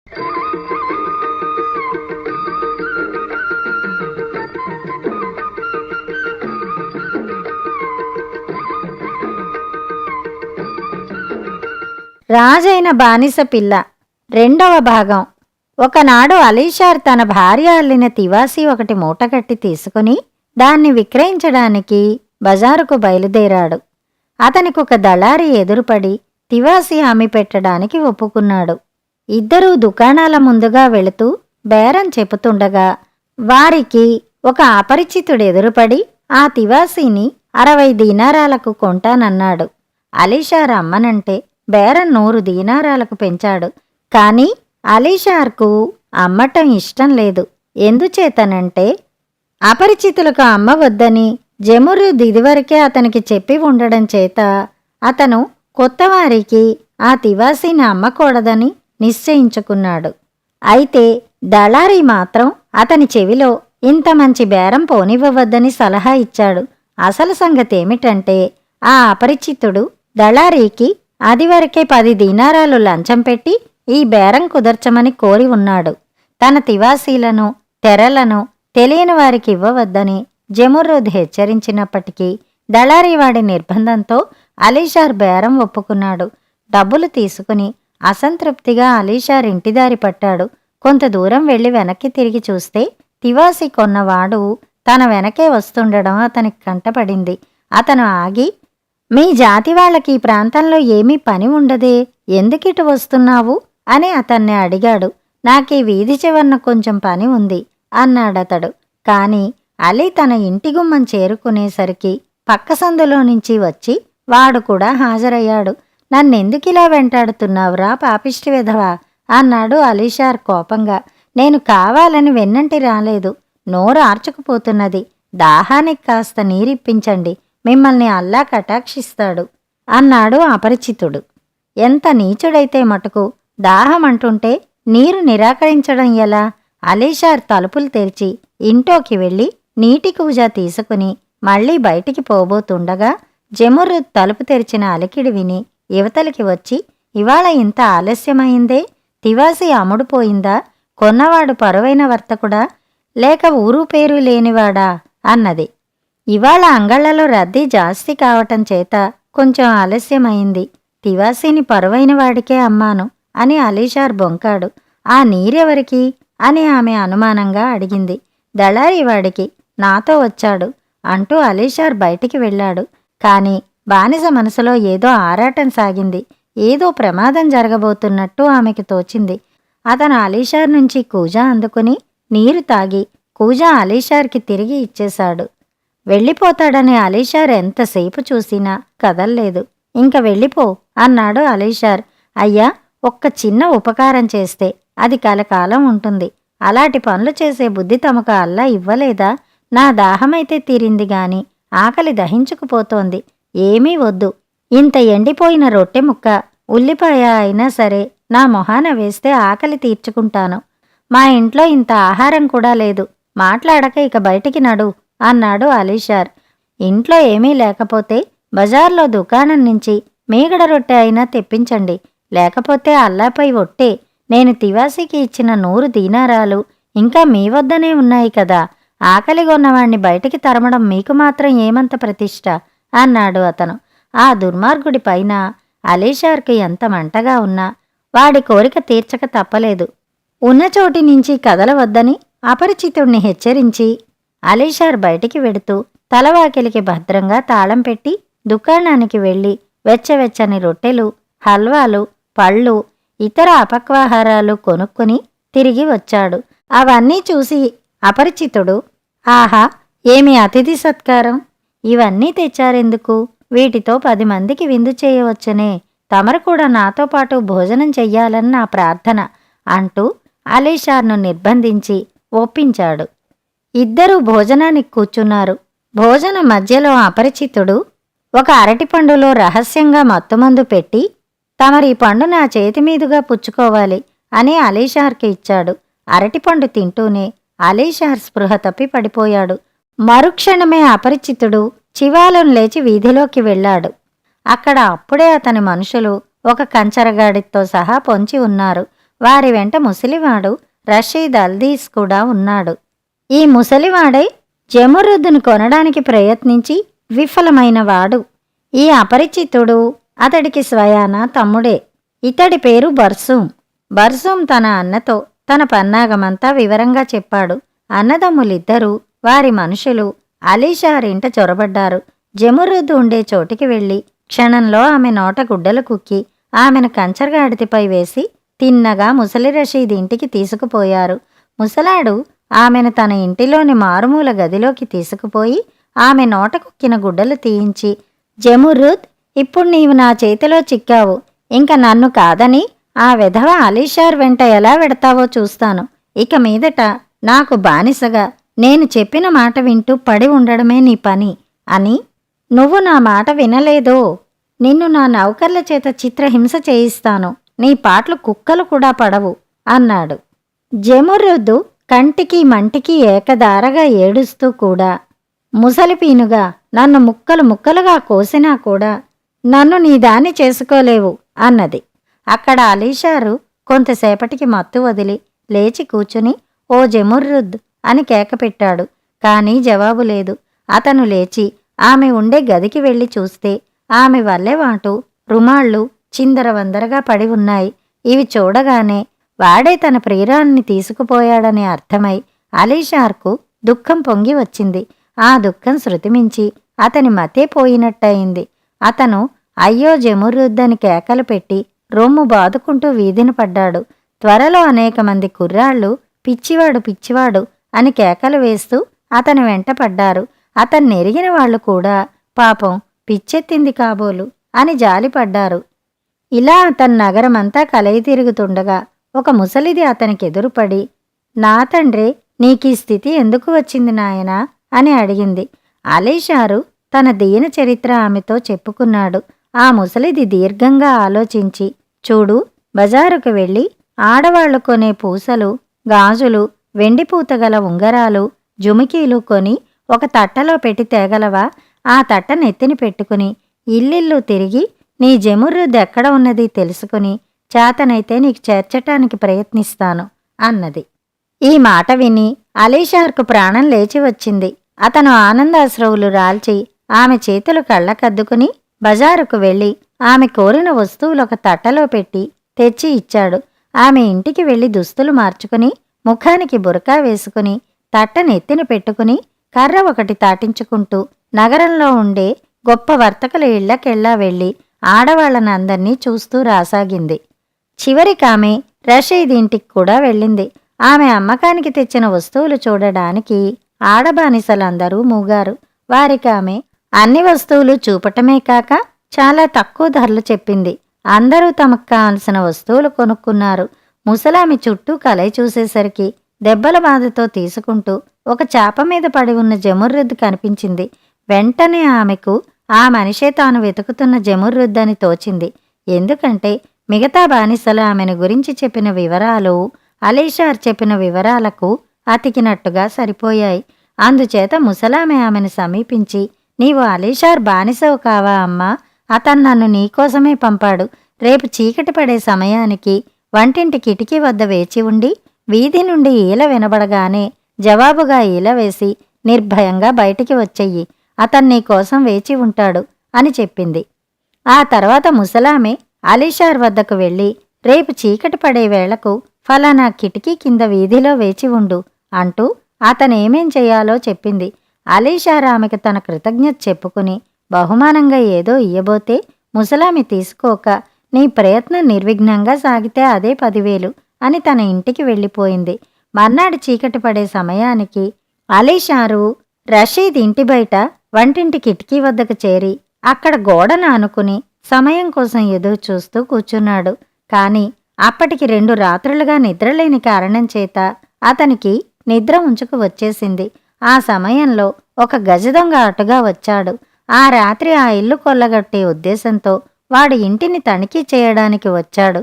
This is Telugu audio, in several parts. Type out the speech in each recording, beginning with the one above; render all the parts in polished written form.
రాజైన బానిస పిల్ల రెండవ భాగం. ఒకనాడు అలీషార్ తన భార్య అల్లిన తివాసీ ఒకటి మూటగట్టి తీసుకుని దాన్ని విక్రయించడానికి బజారుకు బయలుదేరాడు. అతనికొక దళారి ఎదురుపడి తివాసీ అమ్మి పెట్టడానికి ఒప్పుకున్నాడు. ఇద్దరూ దుకాణాల ముందుగా వెళుతూ బేరం చెప్పుతుండగా వారికి ఒక అపరిచితుడు ఎదురుపడి ఆ తివాసీని 60 దీనారాలకు కొంటానన్నాడు. అలీషార్ అమ్మనంటే బేరం 100 దీనారాలకు పెంచాడు. కాని అలీషార్కు అమ్మటం ఇష్టం లేదు. ఎందుచేతనంటే అపరిచితులకు అమ్మవద్దని జమురుద్ ఇదివరకే అతనికి చెప్పి ఉండడం చేత అతను కొత్తవారికి ఆ తివాసీని అమ్మకూడదని నిశ్చయించుకున్నాడు. అయితే దళారీ మాత్రం అతని చెవిలో ఇంత మంచి బేరం పోనివ్వవద్దని సలహా ఇచ్చాడు. అసలు సంగతేమిటంటే ఆ అపరిచితుడు దళారీకి అదివరకే 10 దీనారాలు లంచం పెట్టి ఈ బేరం కుదర్చమని కోరి ఉన్నాడు. తన తివాసీలను తెరలను తెలియని వారికి ఇవ్వవద్దని జమురుద్ హెచ్చరించినప్పటికీ దళారీ వాడి నిర్బంధంతో అలీషార్ బేరం ఒప్పుకున్నాడు. డబ్బులు తీసుకుని అసంతృప్తిగా అలీషార్ ఇంటిదారి పట్టాడు. కొంత దూరం వెళ్లి వెనక్కి తిరిగి చూస్తే తివాసీ కొన్నవాడు తన వెనకే వస్తుండడం అతనికి కంటపడింది. అతను ఆగి, మీ జాతి వాళ్ళకి ఈ ప్రాంతంలో ఏమీ పని ఉండదే, ఎందుకిటు వస్తున్నావు అని అతన్ని అడిగాడు. నాకీ వీధి చివరన కొంచెం పని ఉంది అన్నాడతడు. కాని అలీ తన ఇంటి గుమ్మం చేరుకునేసరికి పక్క సందులో నుంచి వచ్చి వాడు కూడా హాజరయ్యాడు. నన్నెందుకిలా వెంటాడుతున్నావురా పాపిష్టి వెధవా అన్నాడు అలీషార్ కోపంగా. నేను కావాలని వెన్నంటి రాలేదు, నోరు ఆర్చుకుపోతున్నది, దాహానికి కాస్త నీరిప్పించండి, మిమ్మల్ని అల్లా కటాక్షిస్తాడు అన్నాడు అపరిచితుడు. ఎంత నీచుడైతే మటుకు దాహమంటుంటే నీరు నిరాకరించడం ఎలా? అలీషార్ తలుపులు తెరిచి ఇంట్లోకి వెళ్ళి నీటి కూజా తీసుకుని మళ్లీ బయటికి పోబోతుండగా జమురుద్ తలుపు తెరిచిన అలికిడి విని యువతలికి వచ్చి, ఇవాళ ఇంత ఆలస్యమైందే, తివాసీ అమ్ముడుపోయిందా? కొన్నవాడు పరువైన వర్తకుడా లేక ఊరు పేరు లేనివాడా అన్నది. ఇవాళ అంగళ్లలో రద్దీ జాస్తి కావటం చేత కొంచెం ఆలస్యమైంది. తివాసీని పరువైన వాడికే అమ్మాను అని అలీషార్ బొంకాడు. ఆ నీరెవరికి అని ఆమె అనుమానంగా అడిగింది. దళారీ వాడికి, నాతో వచ్చాడు అంటూ అలీషార్ బయటికి వెళ్ళాడు. కాని బానిస మనసులో ఏదో ఆరాటం సాగింది. ఏదో ప్రమాదం జరగబోతున్నట్టు ఆమెకు తోచింది. అతను అలీషార్ నుంచి కూజా అందుకుని నీరు తాగి కూజా అలీషార్కి తిరిగి ఇచ్చేశాడు. వెళ్ళిపోతాడని అలీషార్ ఎంతసేపు చూసినా కదల్లేదు. ఇంక వెళ్ళిపో అన్నాడు అలీషార్. అయ్యా, ఒక్క చిన్న ఉపకారం చేస్తే అది కలకాలం ఉంటుంది. అలాంటి పనులు చేసే బుద్ధి తమకు అల్లా ఇవ్వలేదా? నా దాహమైతే తీరింది గాని ఆకలి దహించుకుపోతోంది. ఏమీ వద్దు, ఇంత ఎండిపోయిన రొట్టె ముక్క ఉల్లిపాయ అయినా సరే నా మొహాన వేస్తే ఆకలి తీర్చుకుంటాను. మా ఇంట్లో ఇంత ఆహారం కూడా లేదు, మాట్లాడక ఇక బయటికి నడు అన్నాడు అలీషార్. ఇంట్లో ఏమీ లేకపోతే బజార్లో దుకాణం నుంచి మీగడ రొట్టె అయినా తెప్పించండి, లేకపోతే అల్లాపై ఒట్టే, నేను తివాసీకి ఇచ్చిన 100 దీనారాలు ఇంకా మీ వద్దనే ఉన్నాయి కదా, ఆకలిగొన్నవాణ్ణి బయటికి తరమడం మీకు మాత్రం ఏమంత ప్రతిష్ట అన్నాడు అతను. ఆ దుర్మార్గుడి పైన అలీషార్కు ఎంత మంటగా ఉన్నా వాడి కోరిక తీర్చక తప్పలేదు. ఉన్నచోటి నుంచి కదలవద్దని అపరిచితుణ్ణి హెచ్చరించి అలీషార్ బయటికి వెడుతూ తలవాకిలికి భద్రంగా తాళం పెట్టి దుకాణానికి వెళ్ళి వెచ్చవెచ్చని రొట్టెలు, హల్వాలు, పళ్ళు, ఇతర అపక్వాహారాలు కొనుక్కుని తిరిగి వచ్చాడు. అవన్నీ చూసి అపరిచితుడు, ఆహా, ఏమి అతిథి సత్కారం, ఇవన్నీ తెచ్చారెందుకు? వీటితో 10 మందికి విందు చేయవచ్చునే, తమరు కూడా నాతో పాటు భోజనం చెయ్యాలని నా ప్రార్థన అంటూ అలీషార్ను నిర్బంధించి ఒప్పించాడు. ఇద్దరూ భోజనానికి కూర్చున్నారు. భోజనం మధ్యలో అపరిచితుడు ఒక అరటిపండులో రహస్యంగా మత్తుమందు పెట్టి, తమరీ పండు నా చేతిమీదుగా పుచ్చుకోవాలి అని అలీషార్కి ఇచ్చాడు. అరటిపండు తింటూనే అలీషార్ స్పృహ తప్పి పడిపోయాడు. మరుక్షణమే అపరిచితుడు చివాలను లేచి వీధిలోకి వెళ్ళాడు. అక్కడ అప్పుడే అతని మనుషులు ఒక కంచరగాడితో సహా పొంచి ఉన్నారు. వారి వెంట ముసలివాడు రషీద్ అల్దీస్ కూడా ఉన్నాడు. ఈ ముసలివాడై జమురుద్దును కొనడానికి ప్రయత్నించి విఫలమైనవాడు. ఈ అపరిచితుడు అతడికి స్వయాన తమ్ముడే. ఇతడి పేరు బర్సూం. బర్సూం తన అన్నతో తన పన్నాగమంతా వివరంగా చెప్పాడు. అన్నదమ్ములిద్దరూ వారి మనుషులు అలీషారింట చొరబడ్డారు. జమురుద్దు ఉండే చోటికి వెళ్లి క్షణంలో ఆమె నోట గుడ్డలు కుక్కి ఆమెను కంచరగాడితిపై వేసి తిన్నగా ముసలి రషీద్ ఇంటికి తీసుకుపోయారు. ముసలాడు ఆమెను తన ఇంటిలోని మారుమూల గదిలోకి తీసుకుపోయి ఆమె నోట కుక్కిన గుడ్డలు తీయించి, జమురుద్, ఇప్పుడు నీవు నా చేతిలో చిక్కావు. ఇంక నన్ను కాదని ఆ వెధవ అలీషార్ వెంట ఎలా వెడతావో చూస్తాను. ఇక మీదట నాకు బానిసగా నేను చెప్పిన మాట వింటూ పడి ఉండడమే నీ పని అని. నువ్వు నా మాట వినలేదో నిన్ను నా నౌకర్ల చేత చిత్రహింస చేయిస్తాను. నీ పాటలు కుక్కలు కూడా పడవు అన్నాడు. జమురుద్దు కంటికి మంటికి ఏకదారగా ఏడుస్తూ కూడా, ముసలిపీనుగా నన్ను ముక్కలు ముక్కలుగా కోసినా కూడా నన్ను నీదాన్ని చేసుకోలేవు అన్నది. అక్కడ అలీషారు కొంతసేపటికి మత్తు వదిలి లేచి కూచుని ఓ జమురుద్ అని కేకపెట్టాడు. కానీ జవాబు లేదు. అతను లేచి ఆమె ఉండే గదికి వెళ్లి చూస్తే ఆమె వల్లెవాటు రుమాళ్ళు చిందరవందరగా పడి ఉన్నాయి. ఇవి చూడగానే వాడే తన ప్రియురాల్ని తీసుకుపోయాడని అర్థమై అలీషార్కు దుఃఖం పొంగి వచ్చింది. ఆ దుఃఖం శృతిమించి అతని మతే పోయినట్టయింది. అతను అయ్యో జమురుద్దని కేకలు పెట్టి రొమ్ము బాదుకుంటూ వీధిన పడ్డాడు. త్వరలో అనేక మంది కుర్రాళ్ళు పిచ్చివాడు పిచ్చివాడు అని కేకలు వేస్తూ అతని వెంట పడ్డారు. అతన్ని ఎరిగిన వాళ్ళు కూడా పాపం పిచ్చెత్తింది కాబోలు అని జాలిపడ్డారు. ఇలా అతని నగరమంతా కలయి తిరుగుతుండగా ఒక ముసలిది అతనికెదురుపడి, నా తండ్రి, నీకీ స్థితి ఎందుకు వచ్చింది నాయనా అని అడిగింది. అలీషారు తన దీన చరిత్ర ఆమెతో చెప్పుకున్నాడు. ఆ ముసలిది దీర్ఘంగా ఆలోచించి, చూడు, బజారుకు వెళ్ళి ఆడవాళ్లు కొనే పూసలు, గాజులు, వెండిపూతగల ఉంగరాలు, జుమికీలు కొని ఒక తట్టలో పెట్టి తేగలవా? ఆ తట్ట నెత్తిని పెట్టుకుని ఇల్లిల్లు తిరిగి నీ జమురుద్ ఎక్కడ ఉన్నది తెలుసుకుని చేతనైతే నీకు చేర్చటానికి ప్రయత్నిస్తాను అన్నది. ఈ మాట విని అలీషార్కు ప్రాణం లేచి వచ్చింది. అతను ఆనందాశ్రవులు రాల్చి ఆమె చేతులు కళ్ళకద్దుకుని బజారుకు వెళ్ళి ఆమె కోరిన వస్తువులు ఒక తట్టలో పెట్టి తెచ్చి ఇచ్చాడు. ఆమె ఇంటికి వెళ్లి దుస్తులు మార్చుకుని ముఖానికి బురకా వేసుకుని తట్ట నెత్తిన పెట్టుకుని కర్ర ఒకటి తాటించుకుంటూ నగరంలో ఉండే గొప్ప వర్తకుల ఇళ్లకెళ్లా వెళ్లి ఆడవాళ్లనందర్నీ చూస్తూ రాసాగింది. చివరికామె రషీద్ ఇంటికి కూడా వెళ్ళింది. ఆమె అమ్మకానికి తెచ్చిన వస్తువులు చూడడానికి ఆడబానిసలందరూ మూగారు. వారికామె అన్ని వస్తువులు చూపటమే కాక చాలా తక్కువ ధరలు చెప్పింది. అందరూ తమకు కావలసిన వస్తువులు కొనుక్కున్నారు. ముసలామి చుట్టూ కలయి చూసేసరికి దెబ్బల బాధతో తీసుకుంటూ ఒక చాప మీద పడి ఉన్న జమురుద్ కనిపించింది. వెంటనే ఆమెకు ఆ మనిషే తాను వెతుకుతున్న జమురుద్ అని తోచింది. ఎందుకంటే మిగతా బానిసలు ఆమెను గురించి చెప్పిన వివరాలు అలీషార్ చెప్పిన వివరాలకు అతికినట్టుగా సరిపోయాయి. అందుచేత ముసలామె ఆమెను సమీపించి, నీవు అలీషార్ బానిసవు కావా అమ్మా? అతను నన్ను నీకోసమే పంపాడు. రేపు చీకటి పడే సమయానికి వంటింటి కిటికీ వద్ద వేచి ఉండి వీధి నుండి ఈల వినబడగానే జవాబుగా ఈల వేసి నిర్భయంగా బయటికి వచ్చెయ్యి. అతను నీకోసం వేచి ఉంటాడు అని చెప్పింది. ఆ తర్వాత ముసలామె అలీషార్ వద్దకు వెళ్ళి, రేపు చీకటి పడే వేళకు ఫలానా కిటికీ కింద వీధిలో వేచి ఉండు అంటూ అతనేమేం చెయ్యాలో చెప్పింది. అలీషార్ ఆమెకు తన కృతజ్ఞత చెప్పుకుని బహుమానంగా ఏదో ఇయ్యబోతే ముసలామి తీసుకోక, నీ ప్రయత్నం నిర్విఘ్నంగా సాగితే అదే 10,000 అని తన ఇంటికి వెళ్ళిపోయింది. మర్నాడు చీకటి పడే సమయానికి అలీషారు రషీద్ ఇంటి బయట వంటింటి కిటికీ వద్దకు చేరి అక్కడ గోడను ఆనుకుని సమయం కోసం ఎదురు చూస్తూ కూర్చున్నాడు. కాని అప్పటికి 2 రాత్రులుగా నిద్రలేని కారణం చేత అతనికి నిద్ర ఉంచుకు వచ్చేసింది. ఆ సమయంలో ఒక గజదొంగ అటుగా వచ్చాడు. ఆ రాత్రి ఆ ఇల్లు కొల్లగొట్టే ఉద్దేశంతో వాడి ఇంటిని తనిఖీ చేయడానికి వచ్చాడు.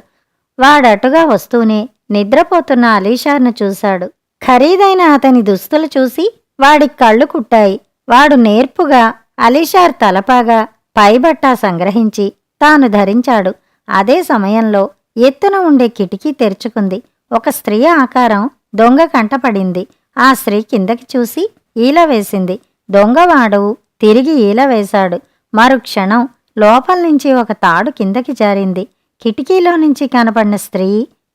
వాడటుగా వస్తూనే నిద్రపోతున్న అలీషార్ను చూశాడు. ఖరీదైన అతని దుస్తులు చూసి వాడి కళ్ళు కుట్టాయి. వాడు నేర్పుగా అలీషార్ తలపాగా పైబట్టా సంగ్రహించి తాను ధరించాడు. అదే సమయంలో ఎత్తున ఉండే కిటికీ తెరుచుకుంది. ఒక స్త్రీ ఆకారం దొంగ కంటపడింది. ఆ స్త్రీ కిందకి చూసి ఈల వేసింది. దొంగవాడు తిరిగి ఈల వేశాడు. మరుక్షణం లోపల్నుంచి ఒక తాడు కిందకి జారింది. కిటికీలో నుంచి కనపడిన స్త్రీ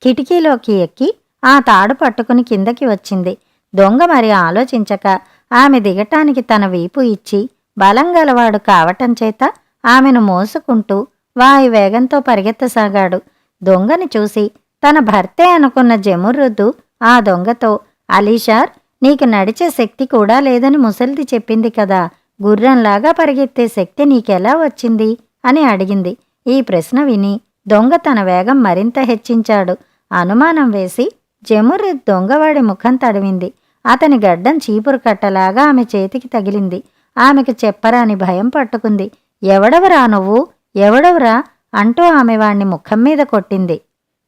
కిటికీలోకి ఎక్కి ఆ తాడు పట్టుకుని కిందకి వచ్చింది. దొంగ మరి ఆలోచించక ఆమె దిగటానికి తన వీపు ఇచ్చి బలం గలవాడు కావటం చేత ఆమెను మోసుకుంటూ వాయువేగంతో పరిగెత్తసాగాడు. దొంగని చూసి తన భర్తే అనుకున్న జమురుద్దు ఆ దొంగతో, అలీషార్, నీకు నడిచే శక్తి కూడా లేదని ముసలిది చెప్పింది కదా, గుర్రంలాగా పరిగెత్తే శక్తి నీకెలా వచ్చింది అని అడిగింది. ఈ ప్రశ్న విని దొంగ తన వేగం మరింత హెచ్చించాడు. అనుమానం వేసి జమురుద్ దొంగవాడి ముఖం తడివింది. అతని గడ్డం చీపురు కట్టలాగా ఆమె చేతికి తగిలింది. ఆమెకు చెప్పరాని భయం పట్టుకుంది. ఎవడవరా నువ్వు, ఎవడవరా అంటూ ఆమె వాణ్ణి ముఖం మీద కొట్టింది.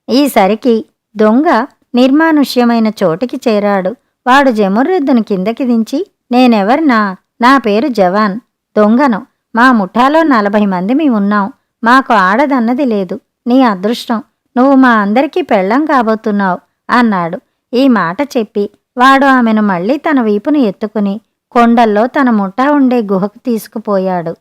ఈసరికి దొంగ నిర్మానుష్యమైన చోటికి చేరాడు. వాడు జమురుద్దును కిందకి దించి, నేనెవర్నా, నా పేరు జవాన్, దొంగను. మా ముఠాలో 40 మంది ఉన్నాం. మాకు ఆడదన్నది లేదు. నీ అదృష్టం, నువ్వు మా అందరికీ పెళ్ళం కాబోతున్నావు అన్నాడు. ఈ మాట చెప్పి వాడు ఆమెను మళ్లీ తన వీపును ఎత్తుకుని కొండల్లో తన ముఠా ఉండే గుహకు తీసుకుపోయాడు.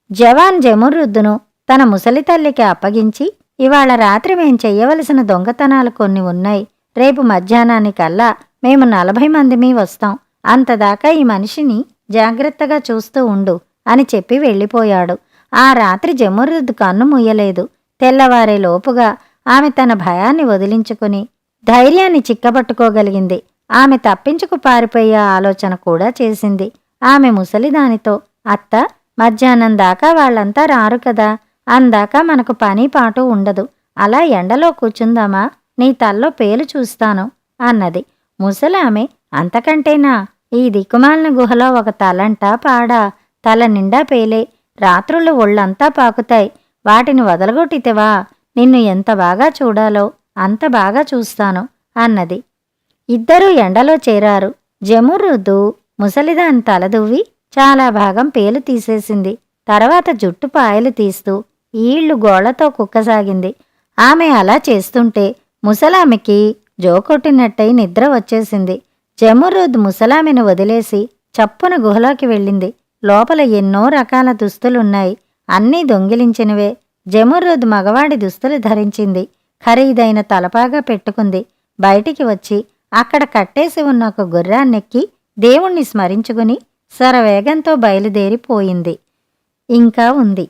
జవాన్ జమురుద్దును తన ముసలి తల్లికి అప్పగించి, ఇవాళ రాత్రి మేం చెయ్యవలసిన దొంగతనాలు కొన్ని ఉన్నాయి. రేపు మధ్యాహ్నానికల్లా మేము 40 మందిమీ వస్తాం. అంతదాకా ఈ మనిషిని జాగ్రత్తగా చూస్తూ ఉండు అని చెప్పి వెళ్ళిపోయాడు. ఆ రాత్రి జమురుద్ కన్ను ముయ్యలేదు. తెల్లవారే లోపుగా ఆమె తన భయాన్ని వదిలించుకుని ధైర్యాన్ని చిక్కబట్టుకోగలిగింది. ఆమె తప్పించుకు పారిపోయే ఆలోచన కూడా చేసింది. ఆమె ముసలిదానితో, అత్త, మధ్యాహ్నం దాకా వాళ్ళంతా రారు కదా, అందాక మనకు పని పాటు ఉండదు. అలా ఎండలో కూర్చుందామా, నీ తల్లో పేలు చూస్తాను అన్నది. ముసలామె, అంతకంటేనా, ఈ దిక్కుమాలిన గుహలో ఒక తలంటా పాడా, తల నిండా పేలే, రాత్రులు ఒళ్ళంతా పాకుతాయి. వాటిని వదలగొట్టితేవా నిన్ను ఎంత బాగా చూడాలో అంత బాగా చూస్తాను అన్నది. ఇద్దరూ ఎండలో చేరారు. జమురుద్దు ముసలిదాని తలదువ్వి చాలా భాగం పేలు తీసేసింది. తర్వాత జుట్టు పాయలు తీస్తూ ఈళ్లు గోళ్లతో కుక్కసాగింది. ఆమె అలా చేస్తుంటే ముసలామెకి జోకొట్టినట్టయి నిద్ర వచ్చేసింది. జమురుద్ ముసలామెను వదిలేసి చప్పున గుహలోకి వెళ్ళింది. లోపల ఎన్నో రకాల దుస్తులున్నాయి. అన్నీ దొంగిలించినవే. జమురుద్ మగవాడి దుస్తులు ధరించింది. ఖరీదైన తలపాగా పెట్టుకుంది. బయటికి వచ్చి అక్కడ కట్టేసి ఉన్న ఒక గుర్రాన్నెక్కి దేవుణ్ణి స్మరించుకుని శరవేగంతో బయలుదేరిపోయింది. ఇంకా ఉంది.